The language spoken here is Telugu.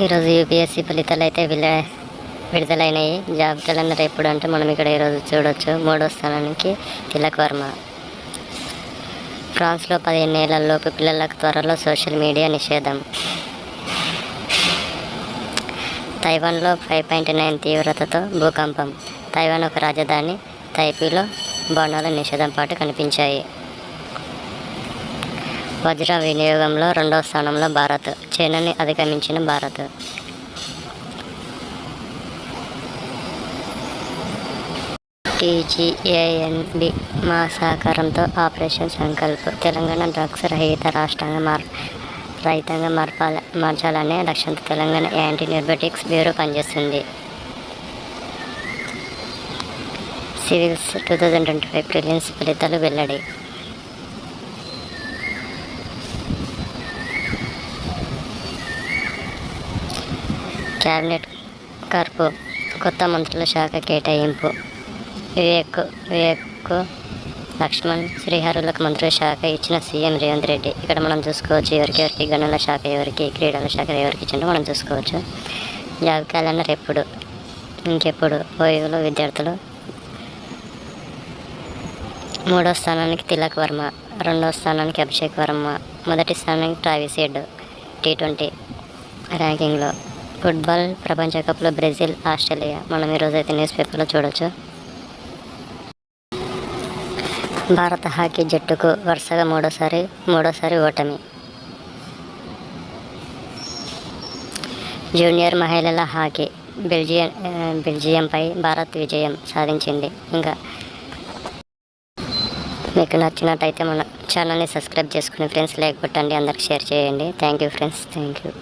ఈరోజు యూపీఎస్సీ ఫలితాలు అయితే విడుదలైనాయి. జాబ్ క్యాలెండర్ ఎప్పుడు అంటే మనం ఇక్కడ ఈరోజు చూడొచ్చు. 3వ స్థానానికి తిలక్ వర్మ. ఫ్రాన్స్లో 15 ఏళ్లలోపు పిల్లలకు త్వరలో సోషల్ మీడియా నిషేధం. తైవాన్లో 5.9 తీవ్రతతో భూకంపం. తైవాన్ ఒక రాజధాని తైపీలో బాణాల నిషేధం పాటు కనిపించాయి. వజ్ర వినియోగంలో 2వ స్థానంలో భారత్. చైనాని అధిగమించిన భారత్. టీజీఏఎన్బి మా సహకారంతో ఆపరేషన్ సంకల్ప్. తెలంగాణ డ్రగ్స్ రహిత రైతాంగా మార్చాలనే లక్ష్యంతో తెలంగాణ యాంటీ నార్కోటిక్స్ బ్యూరో పనిచేస్తుంది. సివిల్స్ 2025 ప్రిలిమ్స్ ఫలితాలు వెల్లడి. క్యాబినెట్ కర్పు. కొత్త మంత్రుల శాఖ కేటాయింపు. వివేక్ లక్ష్మణ్ శ్రీహరులకు మంత్రుల శాఖ ఇచ్చిన సీఎం రేవంత్ రెడ్డి. ఇక్కడ మనం చూసుకోవచ్చు ఎవరికి గనుల శాఖ ఎవరికి, క్రీడల శాఖ ఎవరికి ఇచ్చిందో మనం చూసుకోవచ్చు. జాబ్ క్యాలెండర్ ఇంకెప్పుడు ఓయూలో విద్యార్థులు. 3వ స్థానానికి తిలక్ వర్మ, 2వ స్థానానికి అభిషేక్ వర్మ, 1వ స్థానానికి ట్రావిస్ హెడ్. T20 ర్యాంకింగ్లో ఫుట్బాల్ ప్రపంచ కప్లో బ్రెజిల్ ఆస్ట్రేలియా మనం ఈరోజు అయితే న్యూస్ పేపర్లో చూడవచ్చు. భారత హాకీ జట్టుకు వరుసగా మూడోసారి ఓటమి. జూనియర్ మహిళల హాకీ బెల్జియంపై భారత్ విజయం సాధించింది. ఇంకా మీకు నచ్చినట్టయితే మన ఛానల్ని సబ్స్క్రైబ్ చేసుకుని ఫ్రెండ్స్ లైక్ కొట్టండి, అందరికి షేర్ చేయండి. Thank you friends, thank you.